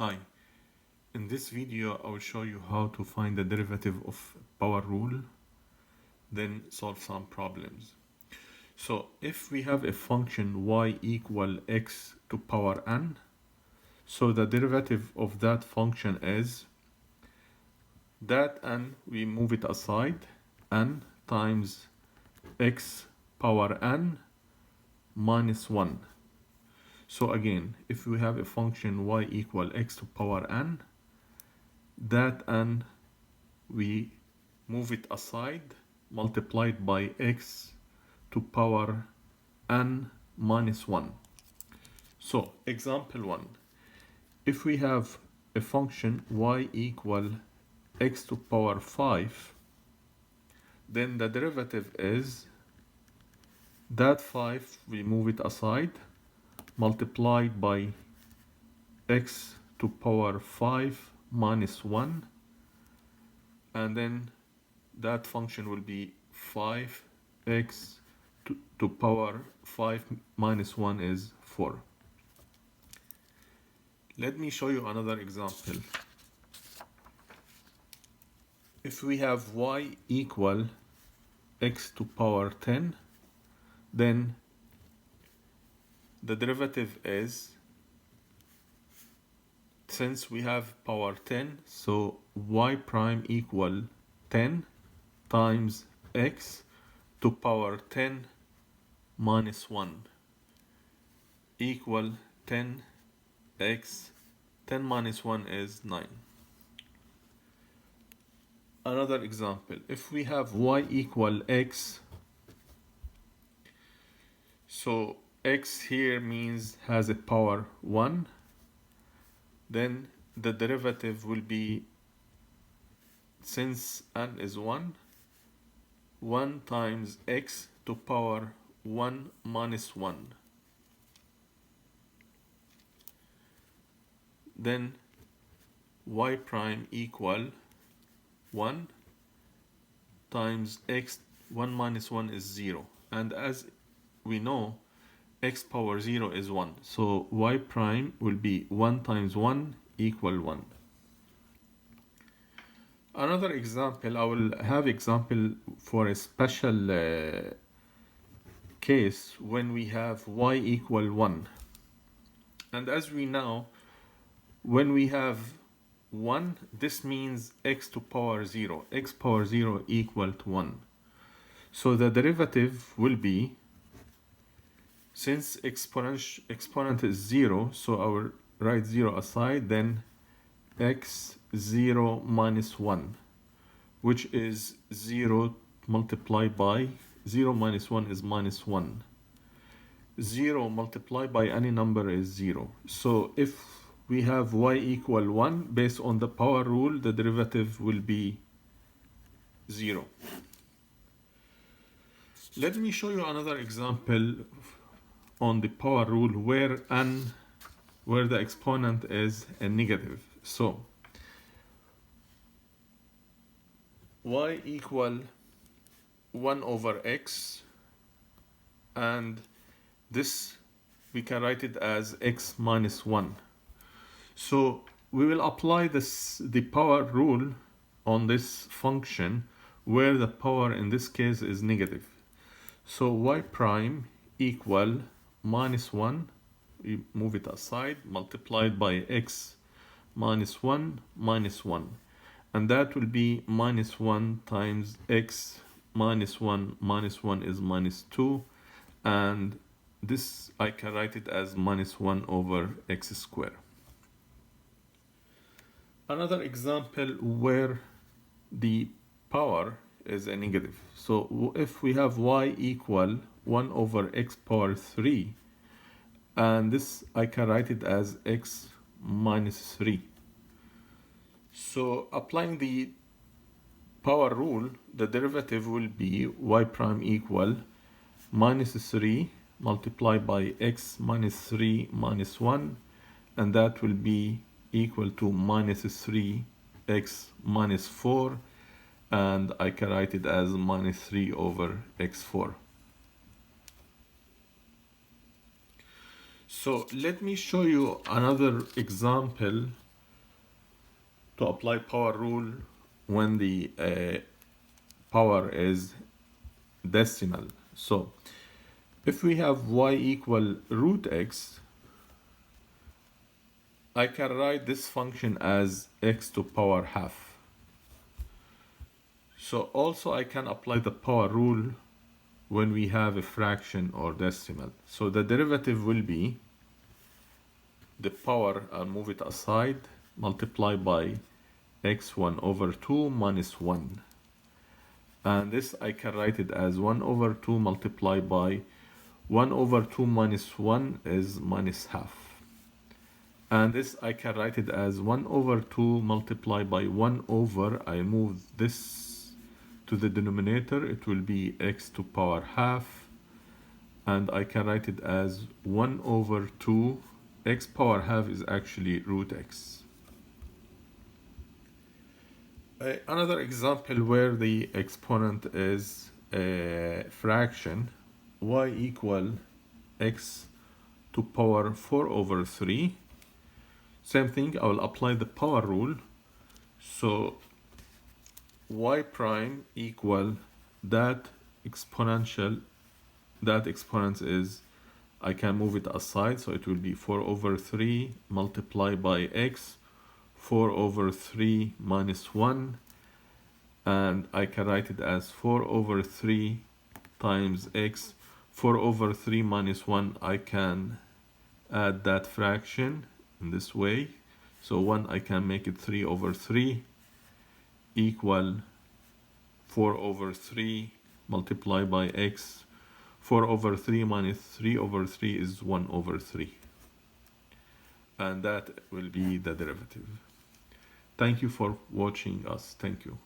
Hi, in this video I will show you how to find the derivative of power rule, then solve some problems. So if we have a function y equal x to power n, so the derivative of that function is that n, we move it aside, n times x power n minus 1. So again, if we have a function y equal x to power n, that n we move it aside, multiplied by x to power n minus 1. So example 1, if we have a function y equal x to power 5, then the derivative is that 5 we move it aside, multiplied by x to power 5 minus 1, and then that function will be 5x to power 5 minus 1 is 4. Let me show you another example. If we have y equal x to power 10, then the derivative is, since we have power 10, so y prime equal 10 times x to power 10 minus 1 equal 10x. 10 minus 1 is 9. Another example, if we have y equal x, so x here means has a power 1, then the derivative will be, since n is 1 times x to power 1 minus 1. Then y prime equal 1 times x, 1 minus 1 is 0. And as we know, x power 0 is 1. So y prime will be 1 times 1 equal 1. Another example, I will have example for a special case when we have y equal 1. And as we know, when we have 1, this means x to power 0. X power 0 equal to 1. So the derivative will be, since exponent is 0, so I will write 0 aside, then x 0 minus 1, which is 0 multiplied by 0 minus 1 is minus 1. 0 multiplied by any number is 0. So if we have y equal 1, based on the power rule, the derivative will be 0. Let me show you another example on the power rule where the exponent is a negative. So y equal 1 over x, and this we can write it as x minus 1. So we will apply the power rule on this function where the power in this case is negative. So y prime equal minus 1, we move it aside, multiplied by x minus 1 minus 1. And that will be minus 1 times x minus 1 minus 1 is minus 2. And this I can write it as minus 1 over x squared. Another example where the power is a negative. So if we have y equal 1 over x power 3, and this I can write it as x minus 3. So applying the power rule, the derivative will be y prime equal minus 3 multiplied by x minus 3 minus 1, and that will be equal to minus 3x minus 4, and I can write it as minus 3 over x4. So let me show you another example to apply power rule when the power is decimal. So if we have y equal root x, I can write this function as x to power half. So also I can apply the power rule when we have a fraction or decimal. So the derivative will be the power, I'll move it aside, multiply by x1 over 2 minus 1. And this I can write it as 1 over 2 multiplied by 1 over 2 minus 1 is minus half. And this I can write it as 1 over 2 multiplied by 1 over, I move this to the denominator, it will be x to power half. And I can write it as 1 over 2, x power half is actually root x. Another example where the exponent is a fraction, y equal x to power 4 over 3. Same thing, I will apply the power rule. So y prime equal that exponent is, I can move it aside, so it will be 4 over 3 multiplied by x, 4 over 3 minus 1, and I can write it as 4 over 3 times x, 4 over 3 minus 1, I can add that fraction in this way. So 1, I can make it 3 over 3 equal 4 over 3 multiplied by x. 4 over 3 minus 3 over 3 is 1 over 3. And that will be the derivative. Thank you for watching us. Thank you.